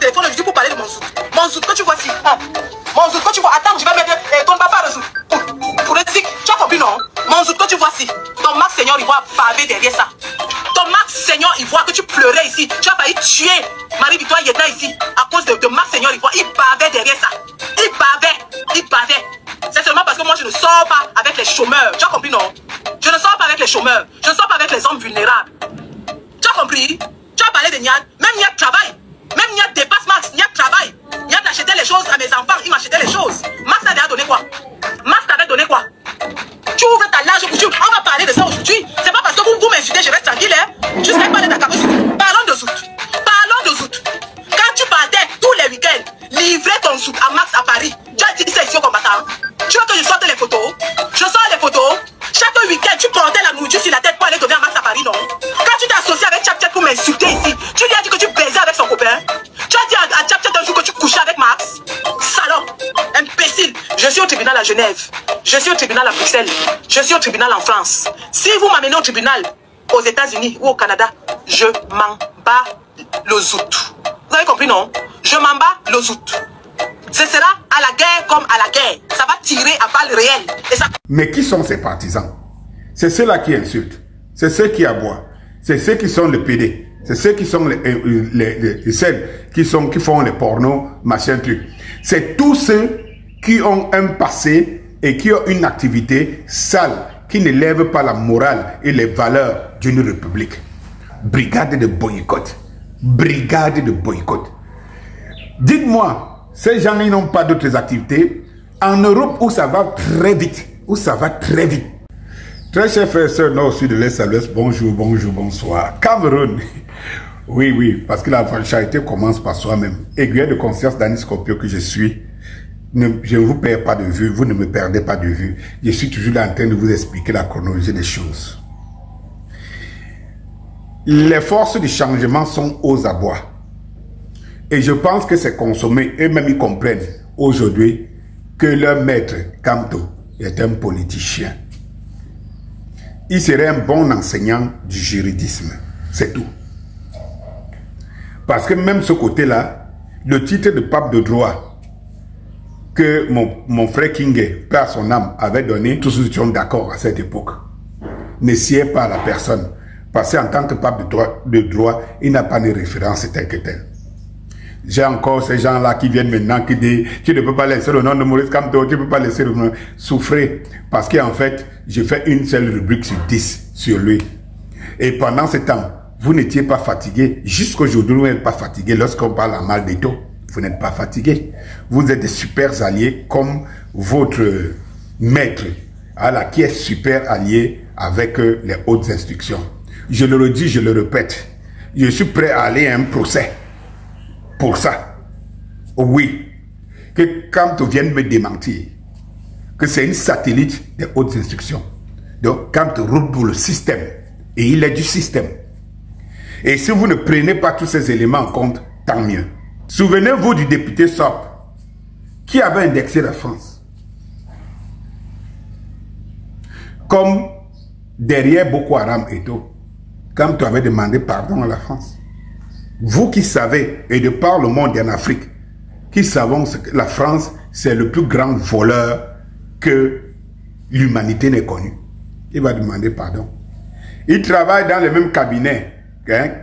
téléphone aujourd'hui pour parler de mon zouk. Mon zouk que tu vois ici. Hein? Mon zouk que tu vois. Attends, je vais mettre ton papa de zouk. Pour le zik. Tu as compris, non? Mon zouk que tu vois ici. Ton Max Seigneur, il voit baver derrière ça. Ton Max Seigneur, il voit que tu pleurais ici. Tu as failli tuer Marie-Victoire Yedna ici. À cause de Max Seigneur, il voit. Il bavait derrière ça. Il bavait. Il bavait. C'est seulement parce que moi, je ne sors pas avec les chômeurs. Tu as compris, non? Je ne sors pas avec les chômeurs. Je ne sors pas avec les hommes vulnérables. Tu as compris? Tu as parlé de Niad. Même Niad travaille. Même Niad dépasse Max. Niad travaille. Niad achetait les choses à mes enfants. Il m'achetait les choses. Max t'avait donné quoi? Max t'avait donné quoi? Tu ouvres ta large couture. On va parler de ça aujourd'hui. C'est pas parce que vous m'insultez, je reste tranquille. Hein? Je serai pas de ta carrosse. Parlons de zout. Parlons de zout. Quand tu partais tous les week-ends, livrer ton zout à Max à Paris, tu as dit ça ici au combattant. Tu veux que je sorte les photos? Je sors les photos. Chaque week-end, tu portais la nourriture sur la tête pour aller donner à Max à Paris, non? Quand tu t'es associé avec Tchap Tchap pour m'insulter ici, tu lui as dit que tu baisais avec son copain. Tu as dit à Tchap Tchap un jour que tu couchais avec Max. Salon, imbécile. Je suis au tribunal à Genève. Je suis au tribunal à Bruxelles. Je suis au tribunal en France. Si vous m'amenez au tribunal aux États-Unis ou au Canada, je m'en bats le zout. Vous avez compris, non? Je m'en bats le zout. Ce sera à la guerre comme à la guerre. Ça va tirer à balles réelles. Et ça... Mais qui sont ces partisans? C'est ceux-là qui insultent. C'est ceux qui aboient. C'est ceux qui sont le PD. C'est ceux qui sont celles qui font les pornos, machin truc. C'est tous ceux qui ont un passé et qui ont une activité sale, qui ne lève pas la morale et les valeurs d'une république. Brigade de boycott. Brigade de boycott. Dites-moi, ces gens n'ont pas d'autres activités. En Europe où ça va très vite, Très chers frères et sœurs, nord, sud, de l'est à l'ouest, bonjour, bonjour, bonsoir. Cameroun, oui, parce que la charité commence par soi-même. Aiguille de conscience d'Annie Scorpio que je suis, je ne vous perds pas de vue, vous ne me perdez pas de vue. Je suis toujours là en train de vous expliquer la chronologie des choses. Les forces du changement sont aux abois. Et je pense que c'est consommé, eux-mêmes ils comprennent aujourd'hui que leur maître, Kamto, est un politicien. Il serait un bon enseignant du juridisme, c'est tout. Parce que même ce côté-là, le titre de pape de droit que mon frère Kingé, par son âme, avait donné, tous ceux qui sont d'accord à cette époque, ne sied pas à la personne. Parce qu'en tant que pape de droit, il n'a pas de référence tel que tel. J'ai encore ces gens-là qui viennent maintenant qui disent tu ne peux pas laisser le nom de Maurice Kamto, tu ne peux pas laisser le nom. Souffrez. Parce qu'en fait, je fais une seule rubrique sur 10 sur lui. Et pendant ce temps, vous n'étiez pas fatigué. Jusqu'aujourd'hui, vous n'êtes pas fatigué. Lorsqu'on parle en mal d'étau, vous n'êtes pas fatigué. Vous êtes des super alliés comme votre maître, qui est super allié avec les hautes instructions. Je le redis, je le répète. Je suis prêt à aller à un procès. Pour ça, oui, que Kamto vienne me démentir que c'est une satellite des hautes instructions. Donc Kamto roule pour le système et il est du système. Et si vous ne prenez pas tous ces éléments en compte, tant mieux. Souvenez-vous du député Sop qui avait indexé la France. Comme derrière Boko Haram et tout, Kamto avait demandé pardon à la France. Vous qui savez, et de par le monde en Afrique, qui savons que la France, c'est le plus grand voleur que l'humanité n'ait connu. Il va demander pardon. Il travaille dans le même cabinet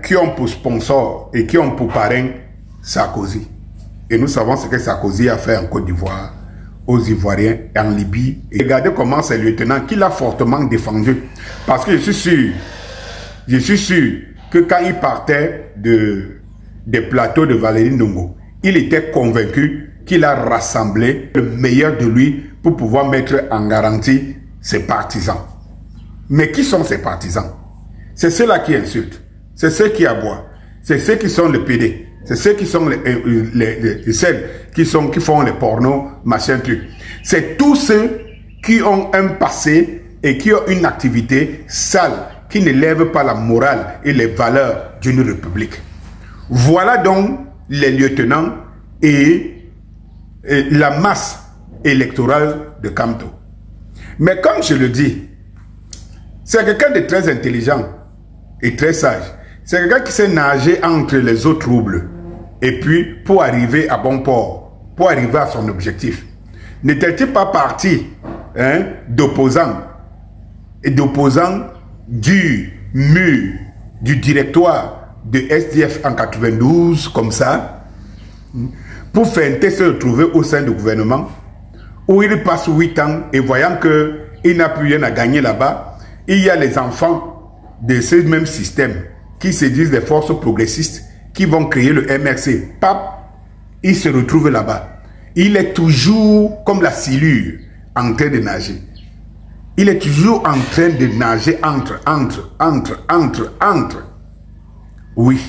qui ont pour sponsor et qui ont pour parrain Sarkozy. Et nous savons ce que Sarkozy a fait en Côte d'Ivoire, aux Ivoiriens, en Libye. Et regardez comment c'est le lieutenant qui l'a fortement défendu. Parce que je suis sûr, que quand il partait des plateaux de Valérie Ndongo, il était convaincu qu'il a rassemblé le meilleur de lui pour pouvoir mettre en garantie ses partisans. Mais qui sont ces partisans? C'est ceux-là qui insultent, c'est ceux qui aboient, c'est ceux qui sont le PD, c'est ceux qui sont celles qui font les pornos, machin truc. C'est tous ceux qui ont un passé et qui ont une activité sale, qui ne lève pas la morale et les valeurs d'une république. Voilà donc les lieutenants et la masse électorale de Kamto. Mais comme je le dis, c'est quelqu'un de très intelligent et très sage. C'est quelqu'un qui sait nager entre les eaux troubles. et puis pour arriver à bon port, pour arriver à son objectif. N'était-il pas parti d'opposants du mur du directoire de SDF en 92 comme ça, pour feinter se retrouver au sein du gouvernement, où il passe 8 ans et voyant qu'il n'a plus rien à gagner là-bas, il y a les enfants de ce même système qui se disent des forces progressistes qui vont créer le MRC. Pap, il se retrouve là-bas. Il est toujours comme la silure en train de nager. Il est toujours en train de nager entre. Oui.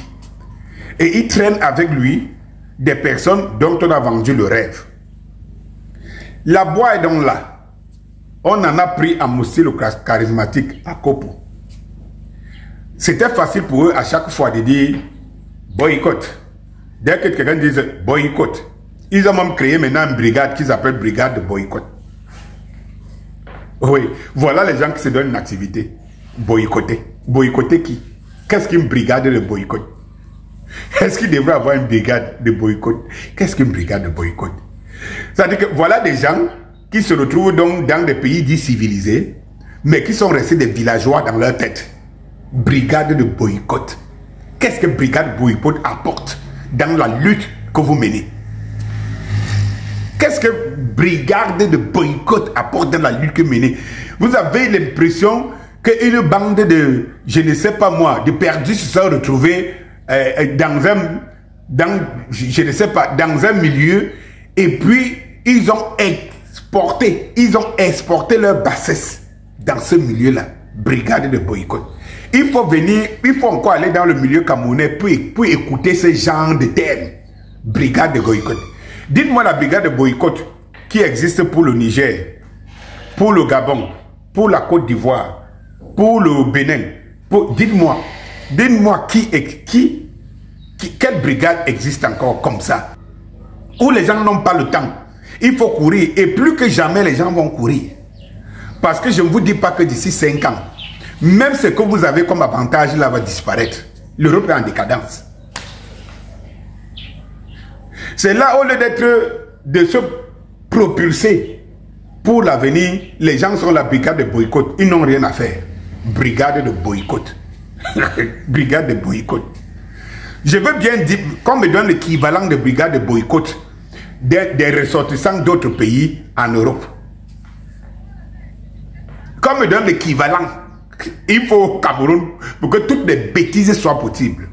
Et il traîne avec lui des personnes dont on a vendu le rêve. La boîte est donc là. On en a pris à Moussi le charismatique à Kopo. C'était facile pour eux à chaque fois de dire boycott. Dès que quelqu'un disait boycott, ils ont même créé maintenant une brigade qu'ils appellent brigade de boycott. Oui, voilà les gens qui se donnent une activité. Boycotter. Boycotter qui? Qu'est-ce qu'une brigade de boycott? Est-ce qu'il devrait avoir une brigade de boycott? Qu'est-ce qu'une brigade de boycott? C'est-à-dire que voilà des gens qui se retrouvent donc dans des pays dits civilisés, mais qui sont restés des villageois dans leur tête. Brigade de boycott. Qu'est-ce que brigade de boycott apporte dans la lutte que vous menez? Qu'est-ce que brigade de boycott apporte dans la lutte que vous menez? Vous avez l'impression qu'une bande de, je ne sais pas moi, de perdus se sont retrouvés dans un milieu, et puis ils ont exporté leur bassesse dans ce milieu-là. Brigade de boycott. Il faut encore aller dans le milieu camerounais pour écouter ce genre de termes. Brigade de boycott. Dites-moi la brigade de boycott qui existe pour le Niger, pour le Gabon, pour la Côte d'Ivoire, pour le Bénin. Dites-moi quelle brigade existe encore comme ça, où les gens n'ont pas le temps. Il faut courir, et plus que jamais les gens vont courir. Parce que je ne vous dis pas que d'ici 5 ans, même ce que vous avez comme avantage là va disparaître. L'Europe est en décadence. C'est là, au lieu de se propulser pour l'avenir, les gens sont la brigade de boycott. Ils n'ont rien à faire. Brigade de boycott. Brigade de boycott. Je veux bien dire qu'on me donne l'équivalent de brigade de boycott des ressortissants d'autres pays en Europe. Qu'on me donne l'équivalent. Il faut au Cameroun pour que toutes les bêtises soient possibles.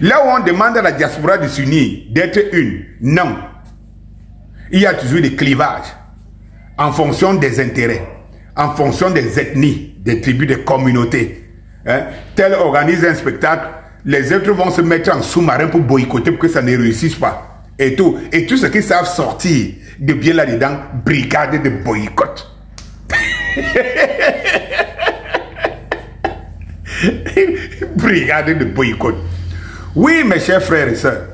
Là où on demande à la diaspora de s'unir, d'être une, non. Il y a toujours des clivages en fonction des intérêts, en fonction des ethnies, des tribus, des communautés. Tel organise un spectacle, les autres vont se mettre en sous-marin pour boycotter pour que ça ne réussisse pas. Et tout ce qu'ils savent sortir de bien là-dedans, brigade de boycott. Brigade de boycott. Oui, mes chers frères et sœurs.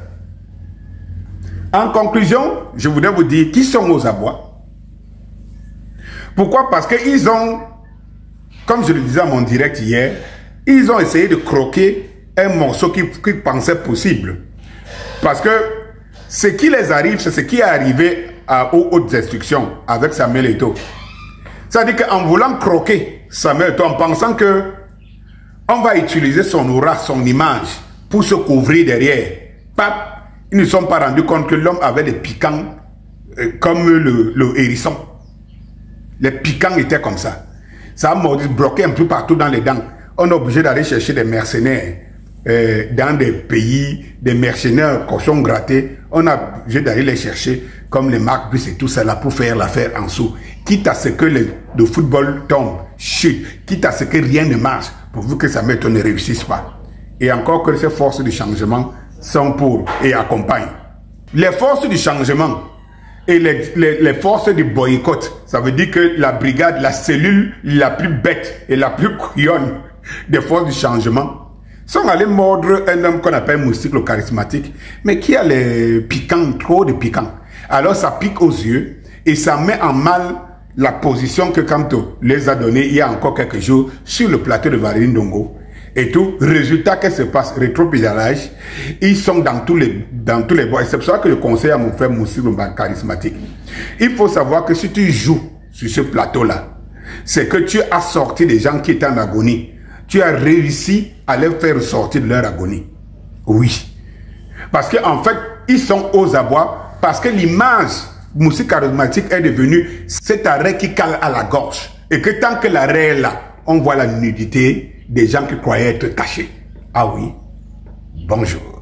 En conclusion, je voudrais vous dire qui sont aux abois. Pourquoi? Parce qu'ils ont, comme je le disais à mon direct hier, ils ont essayé de croquer un morceau qu'ils pensaient possible. Parce que ce qui les arrive, c'est ce qui est arrivé aux hautes instructions avec Samuel Eto'o. C'est-à-dire qu'en voulant croquer Samuel Eto'o, en pensant que on va utiliser son aura, son image, pour se couvrir derrière. Pap, ils ne se sont pas rendus compte que l'homme avait des piquants comme le hérisson. Les piquants étaient comme ça. Ça a mordu, bloqué un peu partout dans les dents. On est obligé d'aller chercher des mercenaires dans des pays, des mercenaires cochons grattés. On a obligé d'aller les chercher comme les Marc Bus et tout ça là pour faire l'affaire en dessous. Quitte à ce que le football tombe, chute, quitte à ce que rien ne marche, pourvu que Samuel Eto'o ne réussisse pas. Et encore que ces forces du changement sont pour et accompagnent. Les forces du changement et les forces du boycott, ça veut dire que la brigade, la cellule la plus bête et la plus couillonne des forces du changement sont allés mordre un homme qu'on appelle Moustique le charismatique, mais qui a les piquants, trop de piquants. Alors ça pique aux yeux et ça met en mal la position que Kanto les a donnée il y a encore quelques jours sur le plateau de Valérie Ndongo. et tout. Résultat, qu'est-ce qui se passe? Rétropédalage. Ils sont dans tous les bois. Et c'est pour ça que je conseille à mon frère Moussi Lumba charismatique. Il faut savoir que si tu joues sur ce plateau-là, c'est que tu as sorti des gens qui étaient en agonie. Tu as réussi à les faire sortir de leur agonie. Oui. Parce qu'en fait, ils sont aux abois parce que l'image Moussi charismatique est devenue cet arrêt qui cale à la gorge. Et que tant que l'arrêt est là, on voit la nudité des gens qui croyaient être cachés. Ah oui, bonjour.